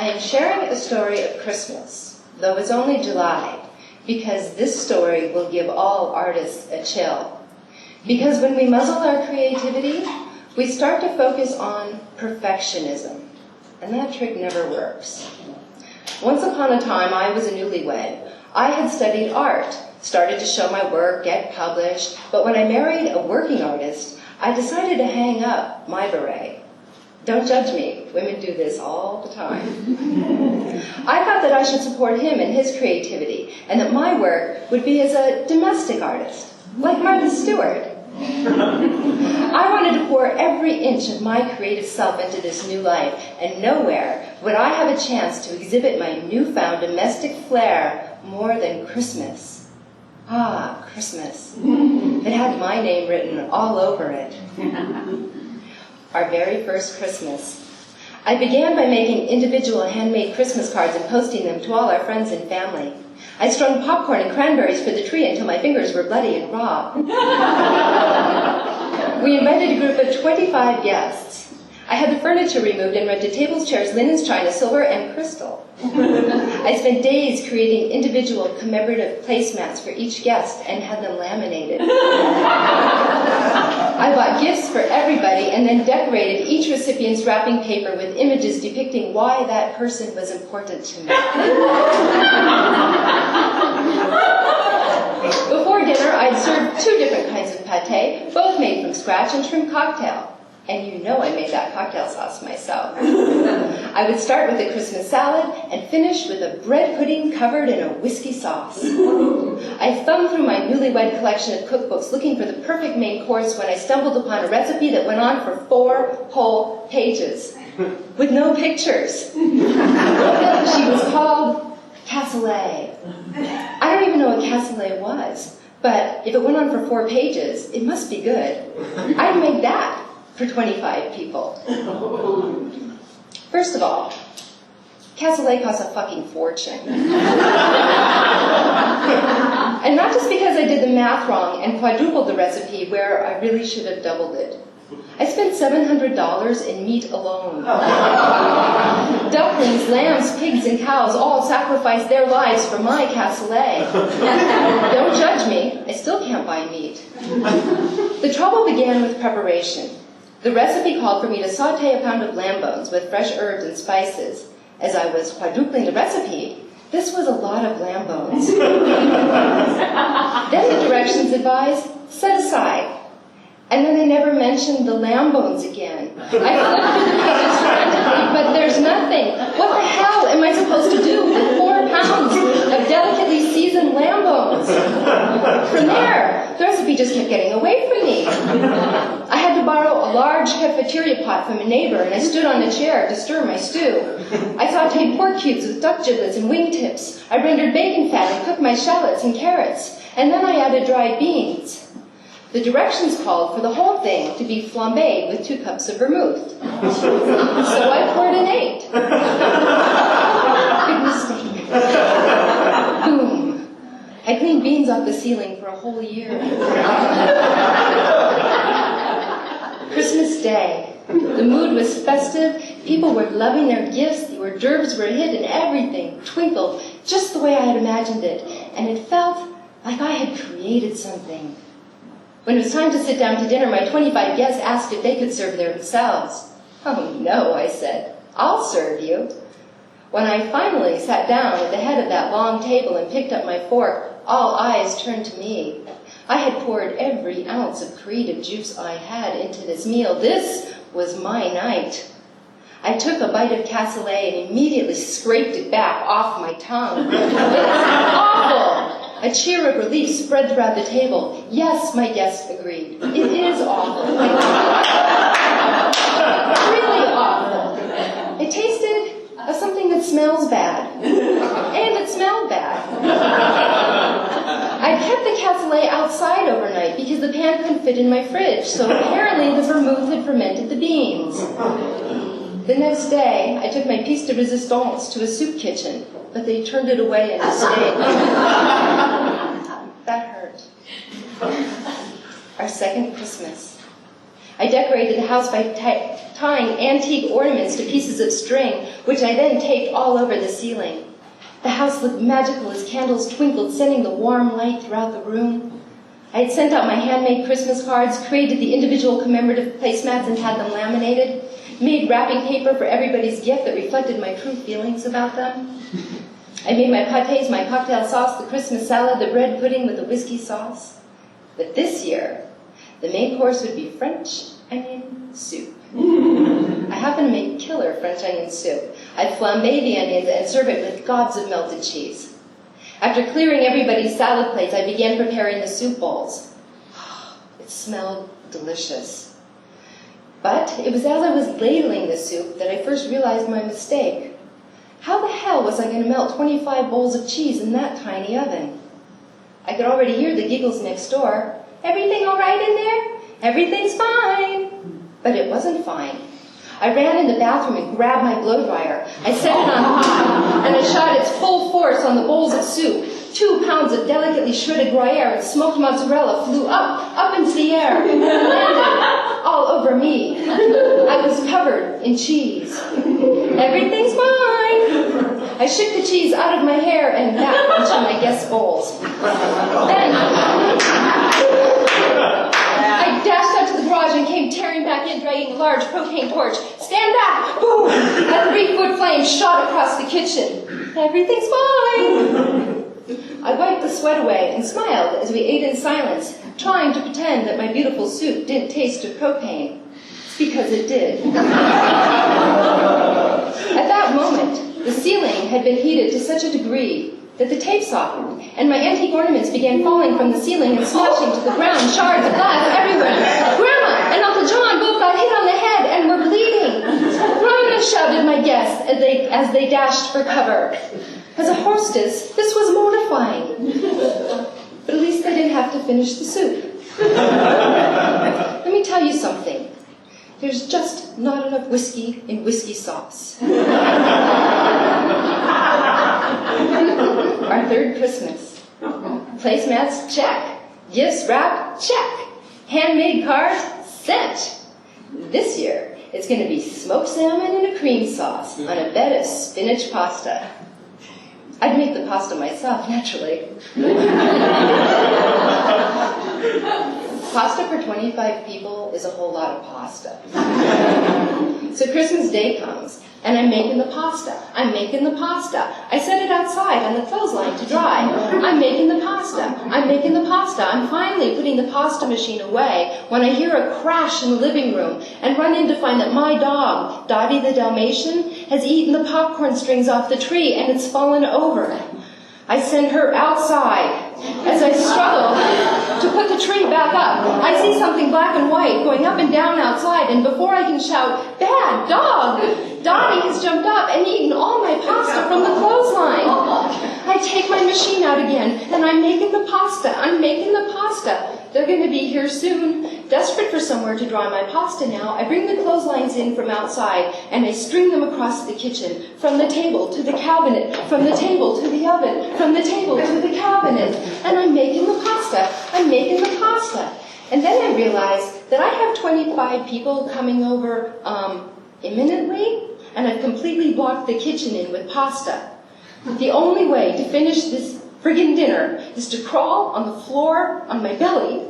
I am sharing a story of Christmas, though it's only July, because this story will give all artists a chill. Because when we muzzle our creativity, we start to focus on perfectionism, and that trick never works. Once upon a time, I was a newlywed. I had studied art, started to show my work, get published, but when I married a working artist, I decided to hang up my beret. Don't judge me. Women do this all the time. I thought that I should support him in his creativity, and that my work would be as a domestic artist, like Martha Stewart. I wanted to pour every inch of my creative self into this new life, and nowhere would I have a chance to exhibit my newfound domestic flair more than Christmas. Ah, Christmas. It had my name written all over it. Our very first Christmas. I began by making individual handmade Christmas cards and posting them to all our friends and family. I strung popcorn and cranberries for the tree until my fingers were bloody and raw. We invited a group of 25 guests. I had the furniture removed and rented tables, chairs, linens, china, silver, and crystal. I spent days creating individual commemorative placemats for each guest and had them laminated. I bought gifts for everybody and then decorated each recipient's wrapping paper with images depicting why that person was important to me. Before dinner, I'd served 2 different kinds of pâté, both made from scratch, and shrimp cocktail. And you know I made that cocktail sauce myself. I would start with a Christmas salad and finish with a bread pudding covered in a whiskey sauce. I thumbed through my newlywed collection of cookbooks looking for the perfect main course when I stumbled upon a recipe that went on for 4 whole pages with no pictures. She was called cassoulet. I don't even know what cassoulet was, but if it went on for 4 pages, it must be good. I'd make that for 25 people. First of all, cassoulet costs a fucking fortune. And not just because I did the math wrong and quadrupled the recipe where I really should have doubled it. I spent $700 in meat alone. Ducklings, lambs, pigs, and cows all sacrificed their lives for my cassoulet. Don't judge me, I still can't buy meat. The trouble began with preparation. The recipe called for me to saute a pound of lamb bones with fresh herbs and spices. As I was quadrupling the recipe, this was a lot of lamb bones. Then the directions advised, set aside. And then they never mentioned the lamb bones again. I flipped through the pages frantically, but there's nothing. What the hell am I supposed to do with 4 pounds of delicately seasoned lamb bones? From there, the recipe just kept getting away from me. I had to borrow a large cafeteria pot from a neighbor, and I stood on a chair to stir my stew. I sauteed pork cubes with duck giblets and wingtips. I rendered bacon fat and cooked my shallots and carrots. And then I added dried beans. The directions called for the whole thing to be flambéed with 2 cups of vermouth. So I poured an 8. Big mistake. Boom. I cleaned beans off the ceiling for a whole year. Christmas Day. The mood was festive. People were loving their gifts. The hors d'oeuvres were hit and everything twinkled just the way I had imagined it. And it felt like I had created something. When it was time to sit down to dinner, my 25 guests asked if they could serve themselves. Oh, no, I said. I'll serve you. When I finally sat down at the head of that long table and picked up my fork, all eyes turned to me. I had poured every ounce of creative juice I had into this meal. This was my night. I took a bite of cassoulet and immediately scraped it back off my tongue. It was awful. A cheer of relief spread throughout the table. Yes, my guests agreed. It is awful. Really awful. It tasted of something that smells bad. And it smelled bad. I kept the cassoulet outside overnight because the pan couldn't fit in my fridge, so apparently the vermouth had fermented the beans. The next day, I took my piece de resistance to a soup kitchen, but they turned it away in disdain. That hurt. Our second Christmas. I decorated the house by tying antique ornaments to pieces of string, which I then taped all over the ceiling. The house looked magical as candles twinkled, sending the warm light throughout the room. I had sent out my handmade Christmas cards, created the individual commemorative placemats and had them laminated, made wrapping paper for everybody's gift that reflected my true feelings about them. I made my pâtés, my cocktail sauce, the Christmas salad, the bread pudding with the whiskey sauce. But this year, the main course would be French onion soup. I happen to make killer French onion soup. I flambe the onions and serve it with gobs of melted cheese. After clearing everybody's salad plates, I began preparing the soup bowls. It smelled delicious. But it was as I was ladling the soup that I first realized my mistake. How the hell was I going to melt 25 bowls of cheese in that tiny oven? I could already hear the giggles next door. Everything all right in there? Everything's fine. But it wasn't fine. I ran in the bathroom and grabbed my blow dryer. I set it on high, and I shot its full force on the bowls of soup. 2 pounds of delicately shredded Gruyere and smoked mozzarella flew up into the air, and landed all over me. I was covered in cheese. Everything's fine. I shook the cheese out of my hair and back into my guest bowls. Then I dashed out to the garage and came tearing back in, dragging a large propane torch. Stand back! Boom! A 3-foot flame shot across the kitchen. Everything's fine. I wiped the sweat away and smiled as we ate in silence, trying to pretend that my beautiful soup didn't taste of propane. It's because it did. At that moment, the ceiling had been heated to such a degree that the tape softened, and my antique ornaments began falling from the ceiling and smashing to the ground, shards of glass everywhere. Grandma and Uncle John both got hit on the head and were bleeding. Run, shouted my guests as they dashed for cover. As a hostess, this was mortifying. But at least they didn't have to finish the soup. Let me tell you something. There's just not enough whiskey in whiskey sauce. Our third Christmas. Placemats, check. Gifts wrapped, check. Handmade cards, sent. This year, it's going to be smoked salmon in a cream sauce on a bed of spinach pasta. I'd make the pasta myself, naturally. Pasta for 25 people is a whole lot of pasta. So Christmas Day comes, and I'm making the pasta. I'm making the pasta. I set it outside on the clothesline to dry. I'm making the pasta. I'm making the pasta. I'm finally putting the pasta machine away when I hear a crash in the living room and run in to find that my dog, Dottie the Dalmatian, has eaten the popcorn strings off the tree and it's fallen over. I send her outside. As I struggle to put the tree back up, I see something black and white going up and down outside, and before I can shout, "Bad dog!" Dottie has jumped up and eaten all my pasta from the clothesline. I take my machine out again, and I'm making the pasta. I'm making the pasta. They're going to be here soon. Desperate for somewhere to dry my pasta now, I bring the clotheslines in from outside, and I string them across the kitchen, from the table to the cabinet, from the table to the oven, from the table to the cabinet. And I'm making the pasta. I'm making the pasta. And then I realize that I have 25 people coming over imminently, and I've completely blocked the kitchen in with pasta. The only way to finish this friggin' dinner is to crawl on the floor on my belly.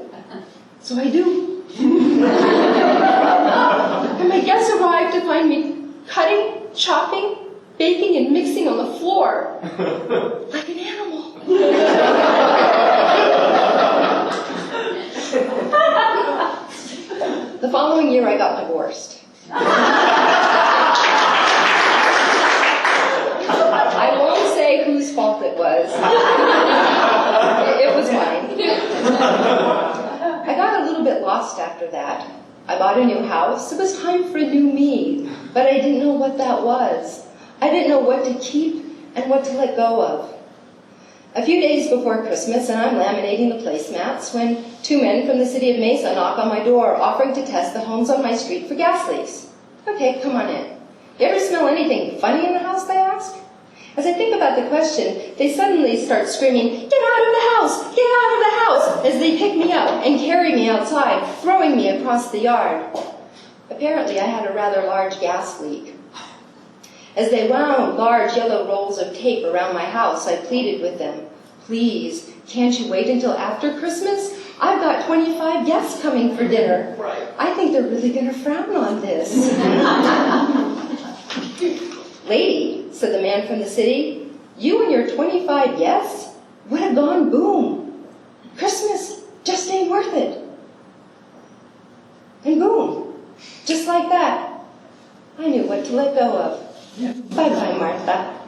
So I do. And my guests arrive to find me cutting, chopping, baking, and mixing on the floor like an animal. The following year, I got divorced. I won't say whose fault it was. It was mine. I got a little bit lost after that. I bought a new house. It was time for a new me, but I didn't know what that was. I didn't know what to keep and what to let go of. A few days before Christmas, and I'm laminating the placemats, when 2 men from the city of Mesa knock on my door, offering to test the homes on my street for gas leaks. Okay, come on in. You ever smell anything funny in the house, they ask? As I think about the question, they suddenly start screaming, "Get out of the house! Get out of the house!" as they pick me up and carry me outside, throwing me across the yard. Apparently, I had a rather large gas leak. As they wound large yellow rolls of tape around my house, I pleaded with them, "Please, can't you wait until after Christmas? I've got 25 guests coming for dinner. I think they're really going to frown on this." "Lady," said the man from the city, "you and your 25 guests would have gone boom. Christmas just ain't worth it." And boom, just like that, I knew what to let go of. Bye-bye, Martha.